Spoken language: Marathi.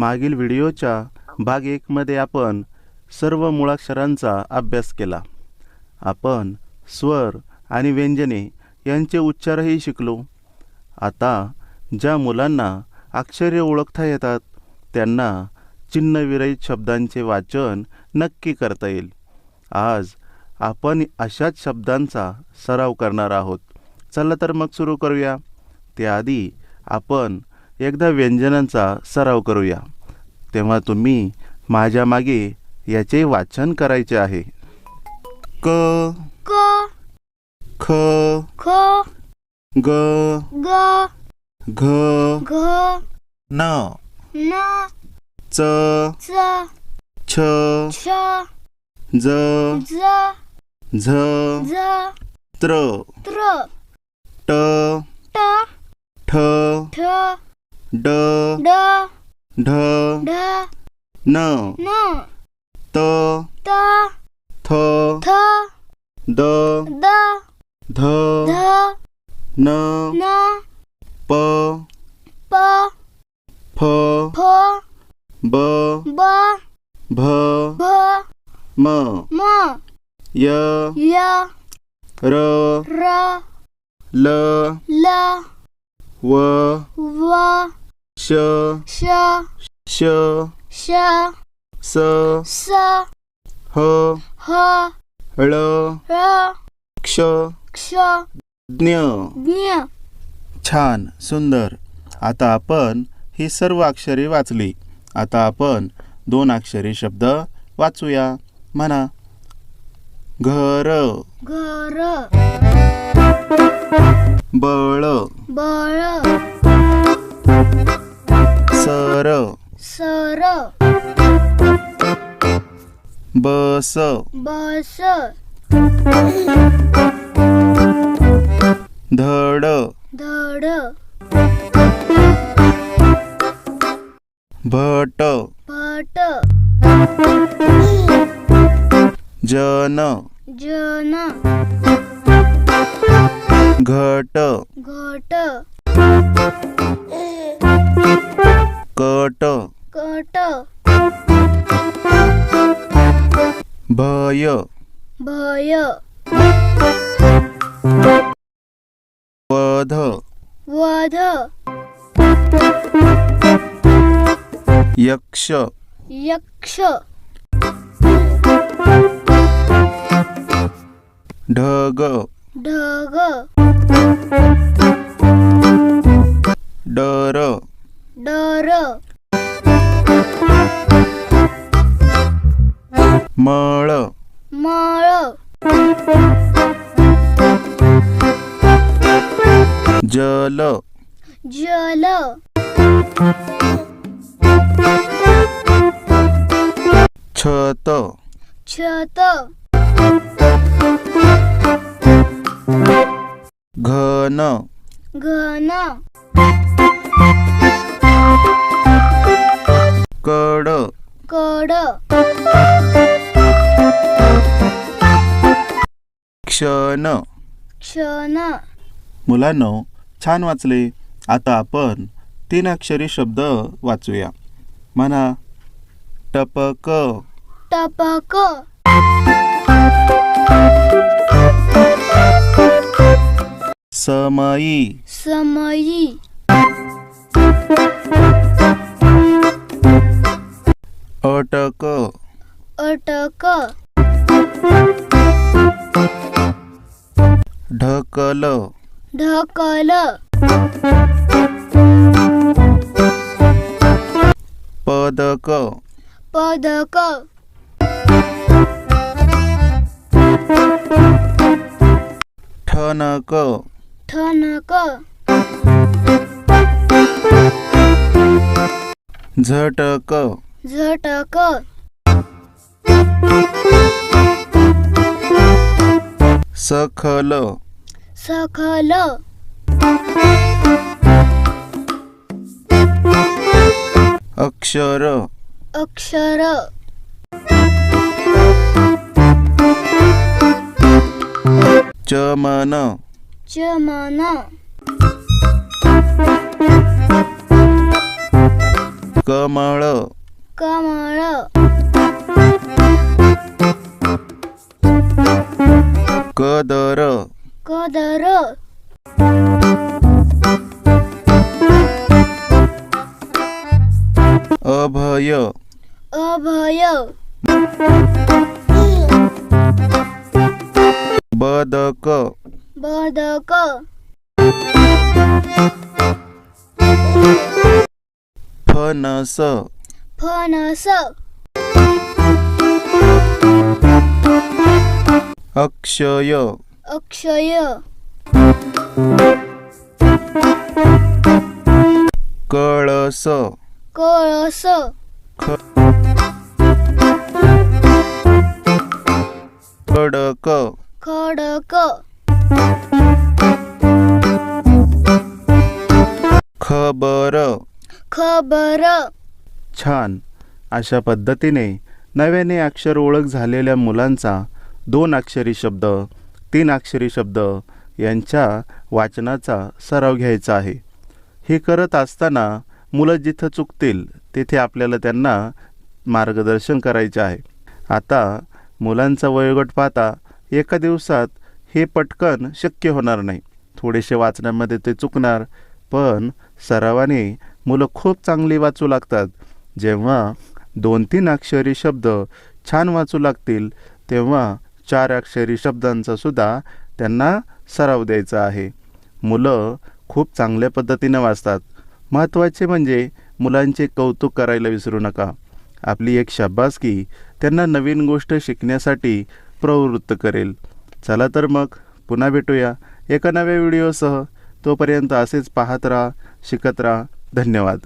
मागील व्हिडिओच्या भाग 1 मध्ये आपण सर्व मुळाक्षरांचा अभ्यास केला. आपण स्वर आणि व्यंजने यांचे उच्चारही शिकलो. आता ज्या मुलांना अक्षरे ओळखता येतात त्यांना चिन्हविरहित शब्दांचे वाचन नक्की करता येईल. आज आपण अशाच शब्दांचा सराव करणार आहोत. चला तर मग सुरू करूया. त्याआधी आपण एकदा व्यंजनांचा सराव करूया. तेव्हा तुम्ही माझ्या मागे याचे वाचन करायचे आहे. क क ख ख ग ग घ घ न न च च छ छ ज ज झ ज त्र त्र ट ट ठ ठ ड ड ढ ढ न न त त थ थ द द ध ध न न प प फ फ ब ब भ भ म म य य र र ल ल व व श श श श स स ह ह ळ र क्ष क्ष ज्ञ. ज्ञ. छान, सुंदर. आता आपण ही सर्व अक्षरे वाचली. आता आपण 2 अक्षरी शब्द वाचूया. म्हणा. घर घर बळ बळ सर सर बस बस धड धड भट भट जन जन घट घट कट कट भय भय वध वध यक्ष यक्ष ढग ढग डर डर मळ मळ जल जल छत छत घन घन कड कड क्षण. क्षण. मुलांनो, छान वाचले. आता आपण 3 अक्षरी शब्द वाचूया. म्हणा. टपक टपक समयी समयी अटक अटक ढकल ढकल पदक पदक ठणक ठणक झटक झटक सखल सखल अक्षर अक्षर चमन चमन कमळ, कमळ, कदर, कदर, अभय, अभय, बदक, बदक, फणस, फणस, अक्षय, अक्षय, कळस, कळस, खडक, खडक, खबर. खबर. छान. अशा पद्धतीने नव्याने अक्षर ओळख झालेल्या मुलांचा 2 अक्षरी शब्द, 3 अक्षरी शब्द यांच्या वाचनाचा सराव घ्यायचा आहे. हे करत असताना मुलं जिथं चुकतील तिथे आपल्याला त्यांना मार्गदर्शन करायचे आहे. आता मुलांचा वयोगट पाहता एका दिवसात हे पटकन शक्य होणार नाही. थोडेसे वाचण्यामध्ये ते चुकणार, पण सरावाने मुलं खूप चांगली वाचू लागतात. जेव्हा 2-3 अक्षरी शब्द छान वाचू लागतील तेव्हा 4 अक्षरी शब्दांचा सुद्धा त्यांना सराव द्यायचा आहे. मुलं खूप चांगल्या पद्धतीने वाचतात. महत्त्वाचे म्हणजे मुलांचे कौतुक करायला विसरू नका. आपली एक शाबासकी त्यांना नवीन गोष्ट शिकण्यासाठी प्रवृत्त करेल. चला तर मग पुन्हा भेटूया एका नव्या व्हिडिओसह. तोपर्यंत असेच पाहत राहा, शिकत राहा. धन्यवाद.